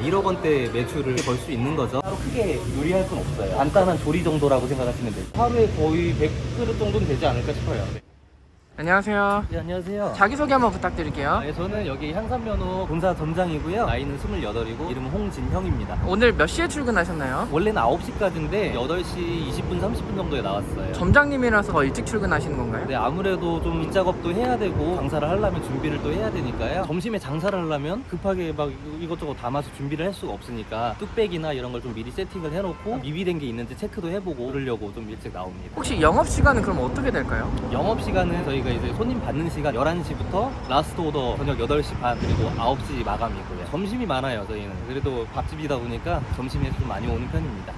1억 원대 매출을 벌 수 있는 거죠. 따로 크게 요리할 건 없어요. 간단한 조리 정도라고 생각하시면 돼요. 하루에 거의 100그릇 정도는 되지 않을까 싶어요. 네. 안녕하세요. 네, 안녕하세요. 자기소개 한번 부탁드릴게요. 네, 저는 여기 향산면허 본사 점장이고요. 나이는 28이고 이름은 홍진형입니다. 오늘 몇 시에 출근하셨나요? 원래는 9시까지인데 8시 20분, 30분 정도에 나왔어요. 점장님이라서 더 일찍 출근하시는 건가요? 네, 아무래도 좀 빗작업도 해야 되고 장사를 하려면 준비를 또 해야 되니까요. 점심에 장사를 하려면 급하게 막 이것저것 담아서 준비를 할 수가 없으니까 뚝배기나 이런 걸 좀 미리 세팅을 해놓고 미비된 게 있는지 체크도 해보고 그러려고 좀 일찍 나옵니다. 혹시 영업시간은 그럼 어떻게 될까요? 영업시간은 저희가 이제 손님 받는 시간 11시부터 라스트 오더 저녁 8시 반 그리고 9시 마감이고요. 점심이 많아요 저희는. 그래도 밥집이다 보니까 점심에 좀 많이 오는 편입니다.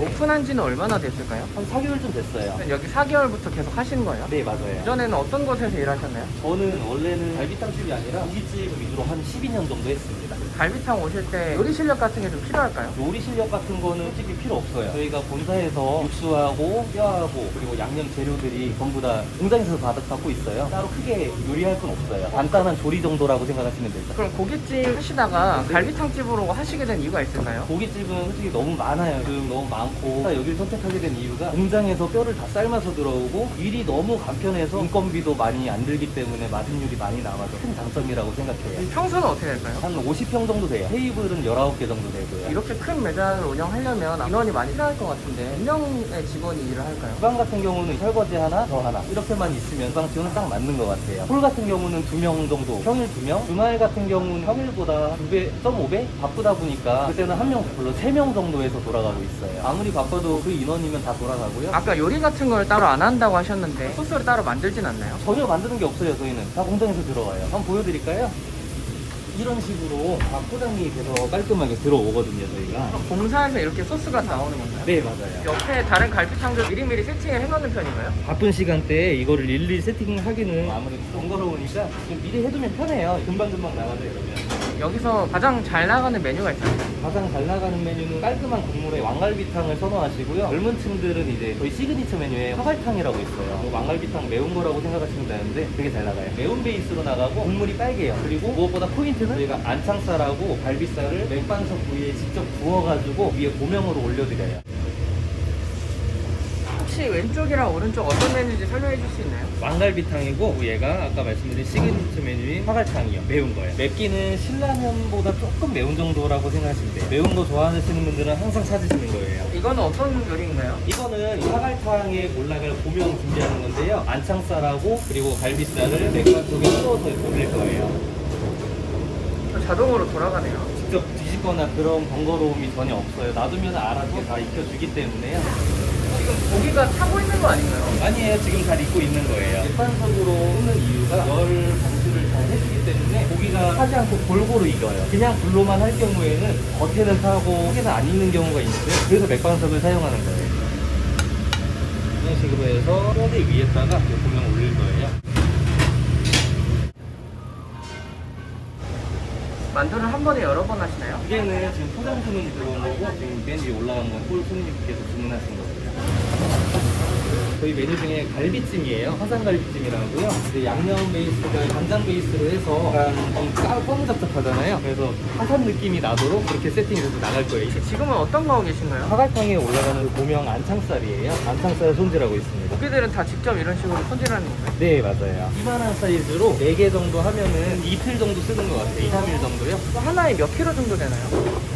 오픈한 지는 얼마나 됐을까요? 한 4개월쯤 됐어요. 여기 4개월부터 계속 하시는 거예요? 네, 맞아요. 이전에는 어떤 곳에서 일하셨나요? 저는 원래는 갈비탕집이 아니라 고깃집 위주로 한 12년 정도 했습니다. 갈비탕 오실 때 요리 실력 같은 게 좀 필요할까요? 요리 실력 같은 거는 솔직히 필요 없어요. 저희가 본사에서 육수하고 뼈하고 그리고 양념 재료들이 전부 다 공장에서 받고 있어요. 따로 크게 요리할 건 없어요. 간단한 조리 정도라고 생각하시면 되죠. 그럼 고깃집 하시다가 갈비탕집으로 하시게 된 이유가 있을까요? 고깃집은 솔직히 너무 많아요. 지금 너무 많고 여기를 선택하게 된 이유가 공장에서 뼈를 다 삶아서 들어오고 일이 너무 간편해서 인건비도 많이 안 들기 때문에 마진율이 많이 남아서 큰 장점이라고 생각해요. 평수는 어떻게 될까요? 한 50평 정도 돼요. 테이블은 19개 정도 되고요. 이렇게 큰 매장을 운영하려면 인원이 많이 필요할 것 같은데 몇 명의 직원이 일을 할까요? 주방 같은 경우는 설거지 하나, 저 하나 이렇게만 있으면 주방 지원은 딱 맞는 것 같아요. 홀 같은 경우는 2명 정도, 평일 2명, 주말 같은 경우는 평일보다 2배, 1.5배 바쁘다 보니까 그때는 한 명 불러 3명 정도에서 돌아가고 있어요. 아무리 바빠도 그 인원이면 다 돌아가고요. 아까 요리 같은 걸 따로 안 한다고 하셨는데 소스를 따로 만들진 않나요? 전혀 만드는 게 없어요. 저희는 다 공장에서 들어가요. 한번 보여드릴까요? 이런 식으로 다 포장이 돼서 깔끔하게 들어오거든요, 저희가. 공사에서 이렇게 소스가 나오는 건가요? 네, 맞아요. 옆에 다른 갈비탕도 미리미리 세팅을 해놓는 편인가요? 바쁜 시간대에 이거를 일일이 세팅하기는 아무래도 번거로우니까 좀 미리 해두면 편해요. 금방금방 나가죠, 이러면. 여기서 가장 잘 나가는 메뉴가 있어요. 가장 잘 나가는 메뉴는 깔끔한 국물에 왕갈비탕을 선호하시고요. 젊은 층들은 이제 저희 시그니처 메뉴에 화갈탕이라고 있어요. 왕갈비탕 매운 거라고 생각하시면 되는데 되게 잘 나가요. 매운 베이스로 나가고 국물이 빨개요. 그리고 무엇보다 포인트는 저희가 안창살하고 갈비살을 맥반석 부위에 직접 구워가지고 위에 고명으로 올려드려요. 혹시 왼쪽이랑 오른쪽 어떤 메뉴인지 설명해 줄 수 있나요? 왕갈비탕이고 얘가 아까 말씀드린 시그니처 메뉴인 화갈탕이요. 매운 거예요. 맵기는 신라면보다 조금 매운 정도라고 생각하시면 돼요. 매운 거 좋아하시는 분들은 항상 찾으시는 거예요. 이거는 어떤 요리인가요? 이거는 화갈탕에 올라갈 고명 준비하는 건데요. 안창살하고 그리고 갈비살을 맥반석에 풀어서 올릴 거예요. 자동으로 돌아가네요. 직접 뒤집거나 그런 번거로움이 전혀 없어요. 놔두면 알아서 다 익혀주기 때문에요. 지금 고기가 타고 있는 거 아닌가요? 아니에요. 지금 잘 익고 있는 거예요. 맥반석으로 굽는 이유가 열 방수를 잘 해주기 때문에 고기가 타지 않고 골고루 익어요. 그냥 불로만 할 경우에는 겉에는 타고 속에는 안 익는 경우가 있는데 그래서 맥반석을 사용하는 거예요. 이런 식으로 해서 뼈대 위에다가 고명 올릴 거예요. 만두를 한 번에 여러 번 하시나요? 두 개는 지금 포장 주문이 들어온 거고 지금 맨 위에 올라간 건 홀 손님께서 주문하신 거고요. 저희 메뉴 중에 갈비찜이에요. 화산갈비찜이라고요. 근데 양념 베이스가 간장 베이스로 해서 약간 좀 껌잡잡하잖아요. 그래서 화산 느낌이 나도록 그렇게 세팅해서 나갈 거예요. 지금은 어떤 거 하고 계신가요? 화갈탕에 올라가는 그 고명 안창살이에요. 안창살 손질하고 있습니다. 고기들은 다 직접 이런 식으로 손질하는 건가요? 네, 맞아요. 이만한 사이즈로 4개 정도 하면은 이틀 정도 쓰는 것 같아요. 2, 3일 정도요. 하나에 몇 킬로 정도 되나요?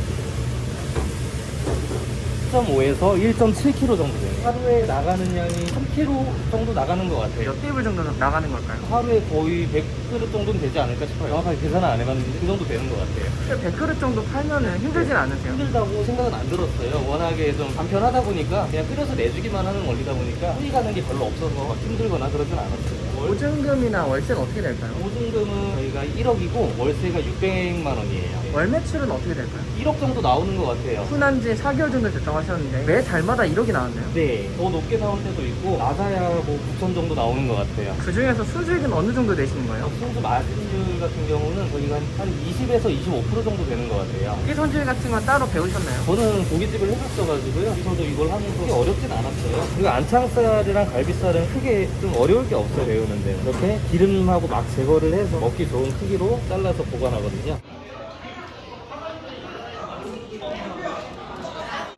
1.5에서 1.7kg 정도 돼요. 하루에 나가는 양이 3kg 정도 나가는 것 같아요. 몇 테이블 정도 나가는 걸까요? 하루에 거의 100그릇 정도는 되지 않을까 싶어요. 정확하게 계산은 안 해봤는데 그 정도 되는 것 같아요. 100그릇 정도 팔면은 힘들진 않으세요? 힘들다고 생각은 안 들었어요. 워낙에 좀 간편하다 보니까 그냥 끓여서 내주기만 하는 원리다 보니까 손이 가는 게 별로 없어서 힘들거나 그러진 않았어요. 보증금이나 월세는 어떻게 될까요? 보증금은 저희가 1억이고 월세가 600만 원이에요. 월 매출은 어떻게 될까요? 1억 정도 나오는 것 같아요. 오픈한 지 4개월 정도 됐다고 하셨는데 매 달마다 1억이 나왔나요? 네, 더 높게 나올 때도 있고 낮아야 뭐 9천 정도 나오는 것 같아요. 그 중에서 수주익은 어느 정도 내시는 거예요? 순수 마진율 같은 경우는 저희가 한 20에서 25% 정도 되는 것 같아요. 고기 손질 같은 건 따로 배우셨나요? 저는 고깃집을 해봤어가지고요. 여기서도 이걸 하면서 크게 어렵진 않았어요. 그리고 안창살이랑 갈비살은 크게 좀 어려울 게 없어요, 배우는데. 이렇게 기름하고 막 제거를 해서 먹기 좋은 크기로 잘라서 보관하거든요.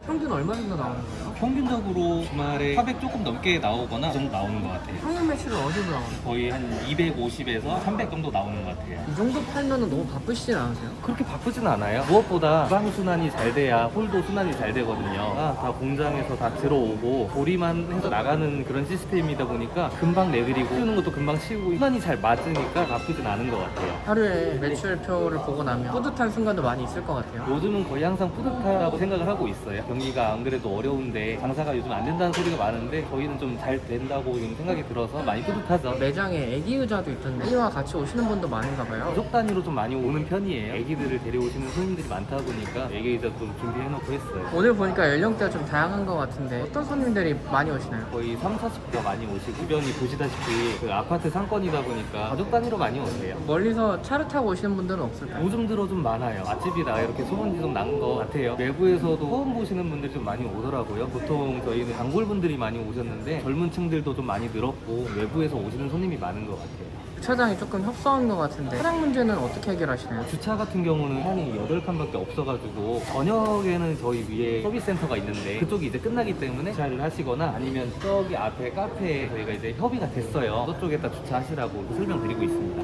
평균 얼마 정도 나오는 거예요? 평균적으로 주말에 400 조금 넘게 나오거나 그 정도 나오는 것 같아요. 평균 매출은 어디 정도 나오나요? 거의 한 250에서 300 정도 나오는 것 같아요. 이 정도 팔면은 너무 바쁘시진 않으세요? 그렇게 바쁘진 않아요. 무엇보다 주방 순환이 잘 돼야 홀도 순환이 잘 되거든요. 다 공장에서 다 들어오고 조리만 해서 나가는 그런 시스템이다 보니까 금방 내드리고 치우는 것도 금방 치우고 순환이 잘 맞으니까 바쁘진 않은 것 같아요. 하루에 매출표를 보고 나면 뿌듯한 순간도 많이 있을 것 같아요. 요즘은 거의 항상 뿌듯하다고 생각을 하고 있어요. 경기가 안 그래도 어려운데 장사가 요즘 안 된다는 소리가 많은데 저희는 좀 잘 된다고 지금 생각이 들어서 많이 뿌듯하죠. 매장에 애기 의자도 있던데 애기와 같이 오시는 분도 많은가 봐요. 가족 단위로 좀 많이 오는 편이에요. 애기들을 데려오시는 손님들이 많다 보니까 애기 의자도 준비해놓고 했어요. 오늘 보니까 연령대가 좀 다양한 것 같은데 어떤 손님들이 많이 오시나요? 거의 3, 40대가 많이 오시고 주변이 보시다시피 그 아파트 상권이다 보니까 가족 단위로 많이 오세요. 멀리서 차를 타고 오시는 분들은 없을까요? 요즘 들어 좀 많아요. 맛집이다 이렇게 소문이 좀 난 것 같아요. 외부에서도 처음 보시는 분들이 좀 많이 오더라고요. 보통 저희는 단골분들이 많이 오셨는데 젊은 층들도 좀 많이 늘었고 외부에서 오시는 손님이 많은 것 같아요. 주차장이 조금 협소한 것 같은데 차량 문제는 어떻게 해결하시나요? 주차 같은 경우는 칸이 8칸밖에 없어가지고 저녁에는 저희 위에 서비스 센터가 있는데 그쪽이 이제 끝나기 때문에 주차를 하시거나 아니면 저기 앞에 카페에 저희가 이제 협의가 됐어요. 저쪽에다 주차하시라고 설명드리고 있습니다.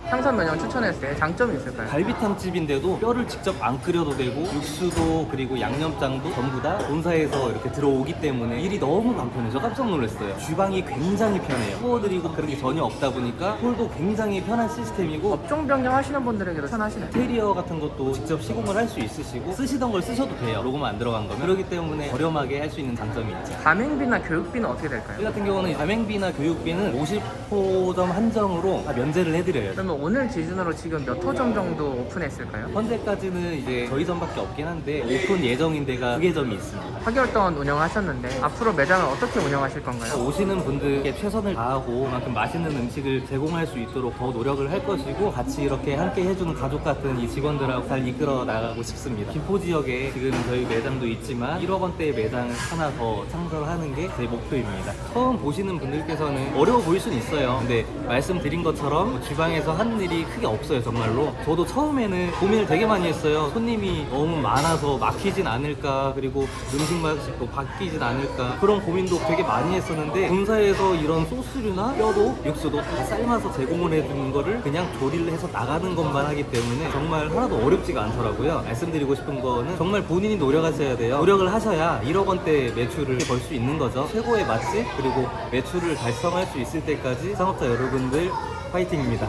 상선 면허 추천했을 때 장점이 있을까요? 갈비탕 집인데도 뼈를 직접 안 끓여도 되고 육수도 그리고 양념장도 전부 다 본사에서 이렇게 들어오기 때문에 일이 너무 간편해요. 저 깜짝 놀랐어요. 주방이 굉장히 편해요. 후보드리고 그런 게 전혀 없다 보니까 홀도 굉장히 편한 시스템이고 업종 변경 하시는 분들에게도 편하시나요? 인테리어 같은 것도 직접 시공을 할 수 있으시고 쓰시던 걸 쓰셔도 돼요. 로고만 안 들어간 거면. 그렇기 때문에 저렴하게 할 수 있는 장점이 있죠. 가맹비나 교육비는 어떻게 될까요? 저희 같은 경우는 가맹비나 교육비는 50호점 한정으로 다 면제를 해드려요. 그러면 오늘 기준으로 지금 몇 호점 정도 오픈했을까요? 현재까지는 이제 저희 점밖에 없긴 한데 오픈 예정인 데가 2개점이 있습니다. 4개월 동안 운영하셨는데 앞으로 매장을 어떻게 운영하실 건가요? 오시는 분들께 최선을 다하고 그만큼 맛있는 음식을 제공할 수 있도록 더 노력을 할 것이고 같이 이렇게 함께 해주는 가족 같은 이 직원들하고 잘 이끌어 나가고 싶습니다. 김포 지역에 지금 저희 매장도 있지만 1억 원대의 매장을 하나 더 창설하는 게 제 목표입니다. 처음 보시는 분들께서는 어려워 보일 수는 있어요. 근데 말씀드린 것처럼 주방에서 하는 일이 크게 없어요, 정말로. 저도 처음에는 고민을 되게 많이 했어요. 손님이 너무 많아서 막히진 않을까, 그리고 음식 맛이 또 바뀌진 않을까, 그런 고민도 되게 많이 했었는데 본사에서 이런 소스류나 뼈도 육수도 다 삶아서 제공을 해주는 거를 그냥 조리를 해서 나가는 것만 하기 때문에 정말 하나도 어렵지가 않더라고요. 말씀드리고 싶은 거는 정말 본인이 노력하셔야 돼요. 노력을 하셔야 1억 원대 매출을 벌 수 있는 거죠. 최고의 맛집 그리고 매출을 달성할 수 있을 때까지 상업자 여러분들 파이팅입니다.